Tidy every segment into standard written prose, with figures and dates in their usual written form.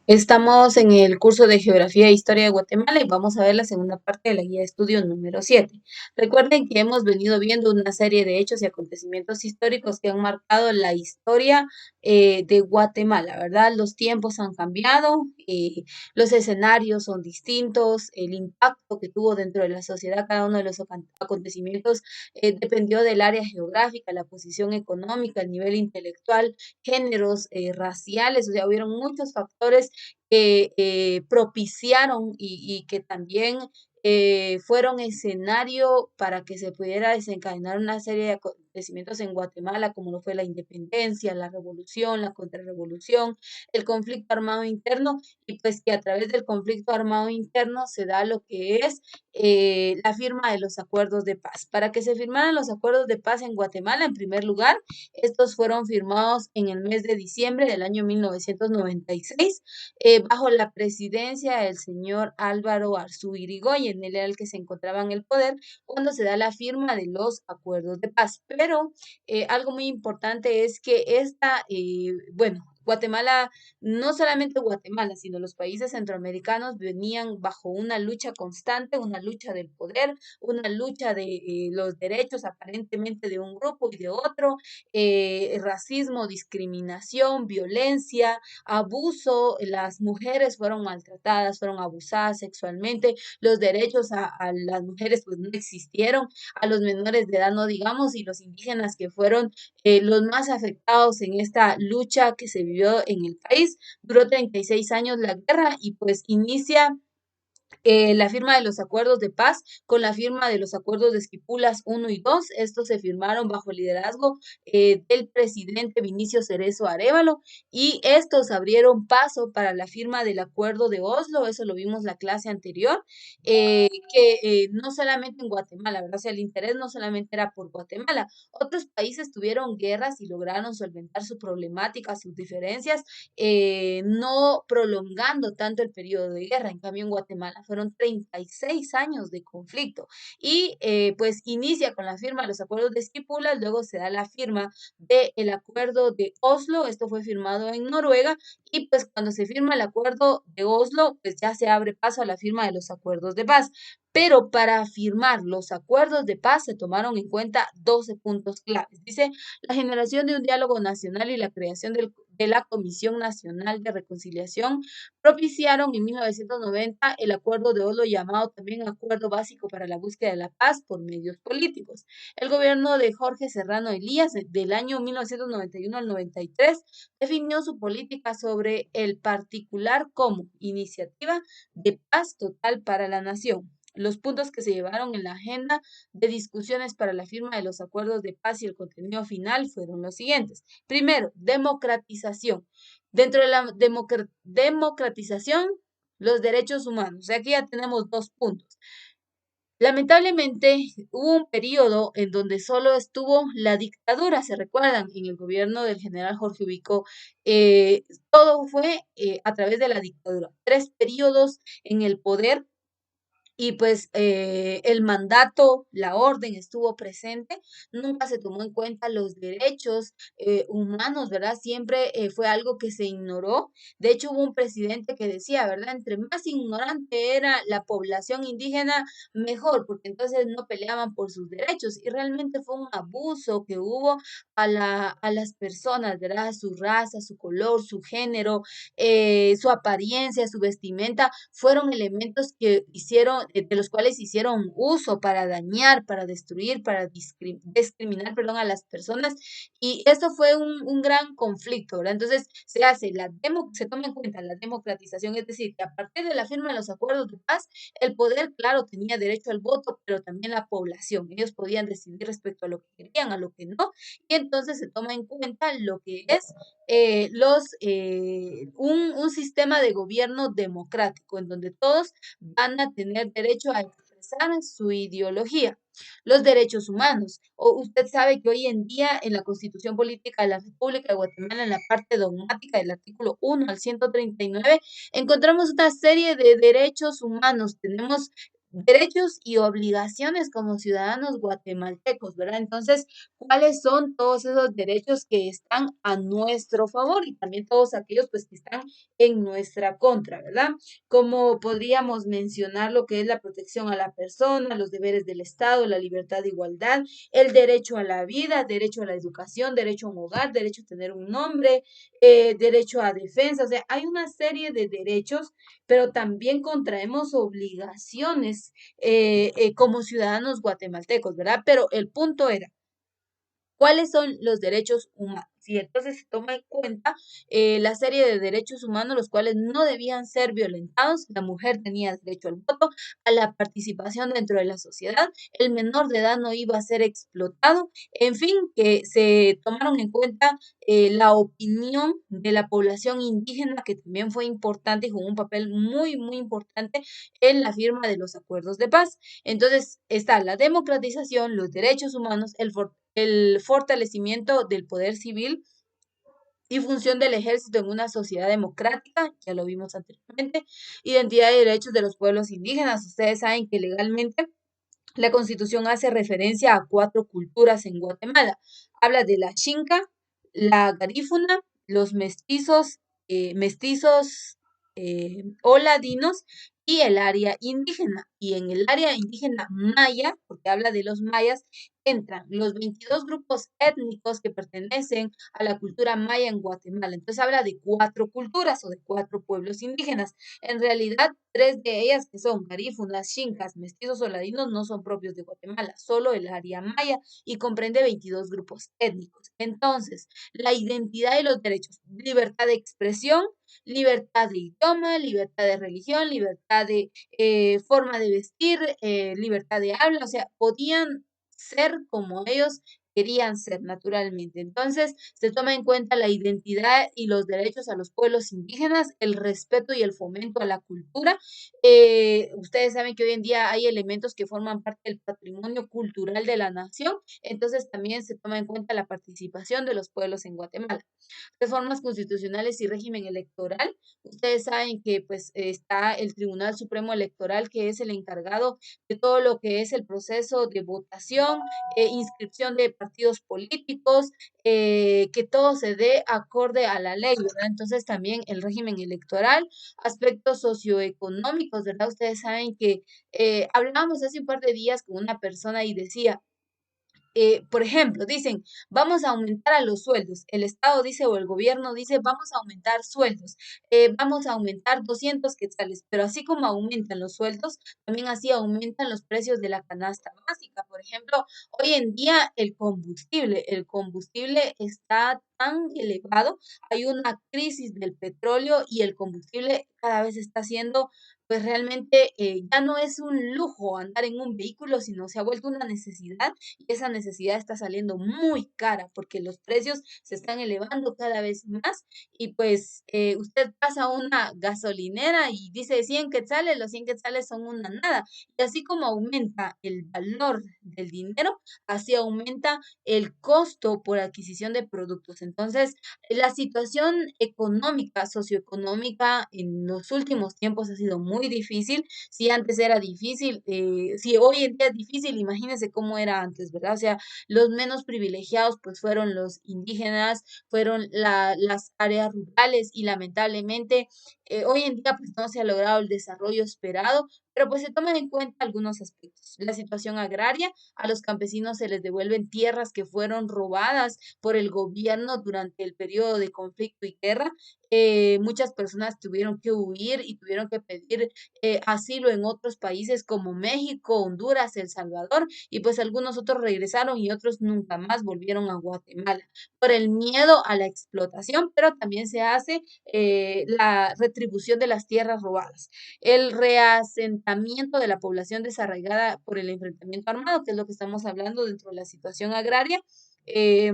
Estamos en el curso de Geografía e Historia de Guatemala y vamos a ver la segunda parte de la guía de estudio número 7. Recuerden que hemos venido viendo una serie de hechos y acontecimientos históricos que han marcado la historia de Guatemala, ¿verdad? Los tiempos han cambiado, los escenarios son distintos, el impacto que tuvo dentro de la sociedad cada uno de los acontecimientos dependió del área geográfica, la posición económica, el nivel intelectual, géneros, raciales, o sea, hubieron muchos factores que propiciaron y que también fueron escenario para que se pudiera desencadenar una serie de acontecimientos en Guatemala, como lo fue la independencia, la revolución, la contrarrevolución, el conflicto armado interno, y pues que a través del conflicto armado interno se da lo que es la firma de los acuerdos de paz. Para que se firmaran los acuerdos de paz en Guatemala, en primer lugar, estos fueron firmados en el mes de diciembre del año 1996 bajo la presidencia del señor Álvaro Arzú Irigoyen, él era el que se encontraba en el poder cuando se da la firma de los acuerdos de paz. Pero algo muy importante es que bueno, Guatemala, no solamente Guatemala, sino los países centroamericanos venían bajo una lucha constante, una lucha del poder, una lucha de los derechos aparentemente de un grupo y de otro, racismo, discriminación, violencia, abuso, las mujeres fueron maltratadas, fueron abusadas sexualmente, los derechos a las mujeres pues no existieron, a los menores de edad no digamos, y los indígenas que fueron los más afectados en esta lucha que se vivió en el país. Duró 36 años la guerra y pues inicia la firma de los acuerdos de paz con la firma de los acuerdos de Esquipulas uno y 2. Estos se firmaron bajo el liderazgo del presidente Vinicio Cerezo Arévalo y estos abrieron paso para la firma del acuerdo de Oslo, eso lo vimos la clase anterior, que no solamente en Guatemala, ¿verdad? O sea, el interés no solamente era por Guatemala, otros países tuvieron guerras y lograron solventar su problemática, sus diferencias, no prolongando tanto el periodo de guerra. En cambio, en Guatemala fueron 36 años de conflicto y pues inicia con la firma de los acuerdos de Esquipulas, luego se da la firma del acuerdo de Oslo, esto fue firmado en Noruega y pues cuando se firma el acuerdo de Oslo, pues ya se abre paso a la firma de los acuerdos de paz. Pero para firmar los acuerdos de paz se tomaron en cuenta 12 puntos claves. Dice la generación de un diálogo nacional y la creación de la Comisión Nacional de Reconciliación propiciaron en 1990 el acuerdo de Oslo llamado también Acuerdo Básico para la Búsqueda de la Paz por medios políticos. El gobierno de Jorge Serrano Elías del año 1991 al 93 definió su política sobre el particular como iniciativa de paz total para la nación. Los puntos que se llevaron en la agenda de discusiones para la firma de los acuerdos de paz y el contenido final fueron los siguientes. Primero, democratización. Dentro de la democratización, los derechos humanos. Aquí ya tenemos dos puntos. Lamentablemente hubo un periodo en donde solo estuvo la dictadura, ¿se recuerdan? En el gobierno del general Jorge Ubico, todo fue a través de la dictadura. 3 periodos en el poder y pues el mandato, la orden estuvo presente, nunca se tomó en cuenta los derechos humanos, ¿verdad? Siempre fue algo que se ignoró. De hecho, hubo un presidente que decía, ¿verdad? Entre más ignorante era la población indígena, mejor, porque entonces no peleaban por sus derechos. Y realmente fue un abuso que hubo a las personas, ¿verdad? Su raza, su color, su género, su apariencia, su vestimenta, fueron elementos que hicieron, de los cuales hicieron uso para dañar, para destruir, para discriminar, perdón, a las personas. Y esto fue un gran conflicto, ¿verdad? Entonces se toma en cuenta la democratización, es decir, que a partir de la firma de los acuerdos de paz, el poder, claro, tenía derecho al voto, pero también la población. Ellos podían decidir respecto a lo que querían, a lo que no, y entonces se toma en cuenta lo que es un sistema de gobierno democrático en donde todos van a tener derecho a expresar su ideología. Los derechos humanos. Usted sabe que hoy en día en la Constitución Política de la República de Guatemala, en la parte dogmática del artículo 1 al 139, encontramos una serie de derechos humanos. Tenemos derechos y obligaciones como ciudadanos guatemaltecos, ¿verdad? Entonces, ¿cuáles son todos esos derechos que están a nuestro favor y también todos aquellos pues que están en nuestra contra, ¿verdad? Como podríamos mencionar lo que es la protección a la persona, los deberes del Estado, la libertad de igualdad, el derecho a la vida, derecho a la educación, derecho a un hogar, derecho a tener un nombre, derecho a defensa, o sea, hay una serie de derechos, pero también contraemos obligaciones como ciudadanos guatemaltecos, ¿verdad? Pero el punto era, ¿cuáles son los derechos humanos? Y entonces se toma en cuenta la serie de derechos humanos, los cuales no debían ser violentados. La mujer tenía derecho al voto, a la participación dentro de la sociedad, el menor de edad no iba a ser explotado, en fin, que se tomaron en cuenta la opinión de la población indígena, que también fue importante y jugó un papel muy, muy importante en la firma de los acuerdos de paz. Entonces está la democratización, los derechos humanos, el fortalecimiento del poder civil y función del ejército en una sociedad democrática, ya lo vimos anteriormente, identidad y derechos de los pueblos indígenas. Ustedes saben que legalmente la Constitución hace referencia a 4 culturas en Guatemala. Habla de la Xinca, la garífuna, los mestizos o ladinos y el área indígena. Y en el área indígena maya, porque habla de los mayas, entran los 22 grupos étnicos que pertenecen a la cultura maya en Guatemala. Entonces habla de 4 culturas o de 4 pueblos indígenas. En realidad, 3 de ellas, que son garífunas, xincas, mestizos o ladinos, no son propios de Guatemala, solo el área maya y comprende 22 grupos étnicos. Entonces, la identidad y los derechos, libertad de expresión, libertad de idioma, libertad de religión, libertad de forma de vestir, libertad de habla, o sea, podían ser como ellos querían ser naturalmente. Entonces, se toma en cuenta la identidad y los derechos a los pueblos indígenas, el respeto y el fomento a la cultura. Ustedes saben que hoy en día hay elementos que forman parte del patrimonio cultural de la nación, entonces también se toma en cuenta la participación de los pueblos en Guatemala. Reformas constitucionales y régimen electoral. Ustedes saben que pues está el Tribunal Supremo Electoral, que es el encargado de todo lo que es el proceso de votación, inscripción de partidos políticos, que todo se dé acorde a la ley, ¿verdad? Entonces también el régimen electoral, aspectos socioeconómicos, ¿verdad? Ustedes saben que hablábamos hace un par de días con una persona y decía, por ejemplo, dicen, vamos a aumentar a los sueldos. El Estado dice o el gobierno dice, vamos a aumentar sueldos, vamos a aumentar 200 quetzales, pero así como aumentan los sueldos, también así aumentan los precios de la canasta básica. Por ejemplo, hoy en día el combustible está tan elevado, hay una crisis del petróleo y el combustible cada vez está siendo pues realmente ya no es un lujo andar en un vehículo, sino se ha vuelto una necesidad y esa necesidad está saliendo muy cara porque los precios se están elevando cada vez más y pues usted pasa a una gasolinera y dice 100 quetzales, los 100 quetzales son una nada. Y así como aumenta el valor del dinero, así aumenta el costo por adquisición de productos. Entonces, la situación económica, socioeconómica en los últimos tiempos ha sido muy difícil. Si antes era difícil, si hoy en día es difícil, imagínense cómo era antes, ¿verdad? O sea, los menos privilegiados pues fueron los indígenas, fueron las áreas rurales y lamentablemente hoy en día pues no se ha logrado el desarrollo esperado, pero pues se toman en cuenta algunos aspectos. La situación agraria, a los campesinos se les devuelven tierras que fueron robadas por el gobierno durante el periodo de conflicto y guerra. Muchas personas tuvieron que huir y tuvieron que pedir asilo en otros países como México, Honduras, El Salvador, y pues algunos otros regresaron y otros nunca más volvieron a Guatemala por el miedo a la explotación, pero también se hace la retribución de las tierras robadas, el reasentamiento de la población desarraigada por el enfrentamiento armado, que es lo que estamos hablando dentro de la situación agraria. Eh,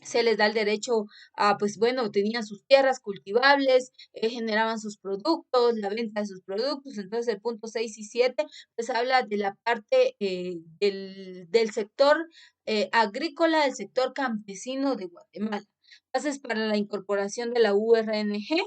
Se les da el derecho a, pues bueno, tenían sus tierras cultivables, generaban sus productos, la venta de sus productos. Entonces, el punto 6 y 7 pues habla de la parte del sector agrícola, del sector campesino de Guatemala. Bases para la incorporación de la URNG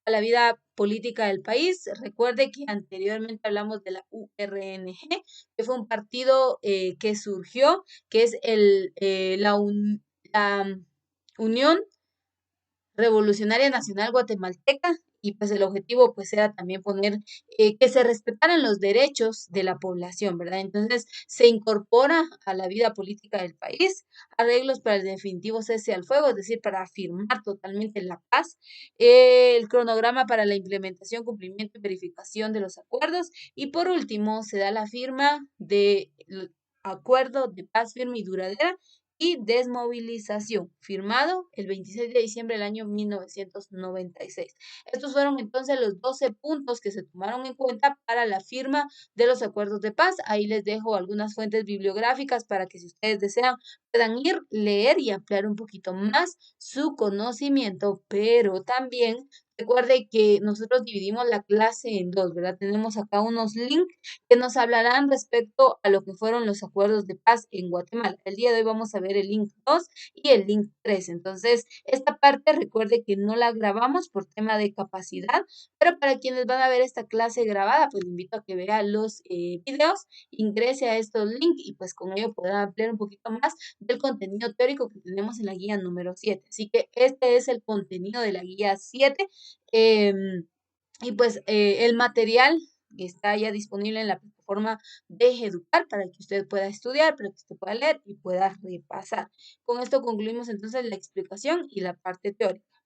a la vida política del país. Recuerde que anteriormente hablamos de la URNG, que fue un partido que surgió, que es la Unión Revolucionaria Nacional Guatemalteca, y pues el objetivo pues era también poner que se respetaran los derechos de la población, ¿verdad? Entonces se incorpora a la vida política del país arreglos para el definitivo cese al fuego, es decir, para afirmar totalmente la paz, el cronograma para la implementación, cumplimiento y verificación de los acuerdos, y por último se da la firma del acuerdo de paz firme y duradera y desmovilización, firmado el 26 de diciembre del año 1996. Estos fueron entonces los 12 puntos que se tomaron en cuenta para la firma de los acuerdos de paz. Ahí les dejo algunas fuentes bibliográficas para que si ustedes desean puedan ir, leer y ampliar un poquito más su conocimiento, pero también recuerde que nosotros dividimos la clase en dos, ¿verdad? Tenemos acá unos links que nos hablarán respecto a lo que fueron los acuerdos de paz en Guatemala. El día de hoy vamos a ver el link 2 y el link 3. Entonces, esta parte recuerde que no la grabamos por tema de capacidad, pero para quienes van a ver esta clase grabada, pues le invito a que vea los videos, ingrese a estos links y pues con ello podrá ampliar un poquito más del contenido teórico que tenemos en la guía número 7. Así que este es el contenido de la guía 7. Y pues el material está ya disponible en la plataforma de Educar para que usted pueda estudiar, para que usted pueda leer y pueda repasar. Con esto concluimos entonces la explicación y la parte teórica.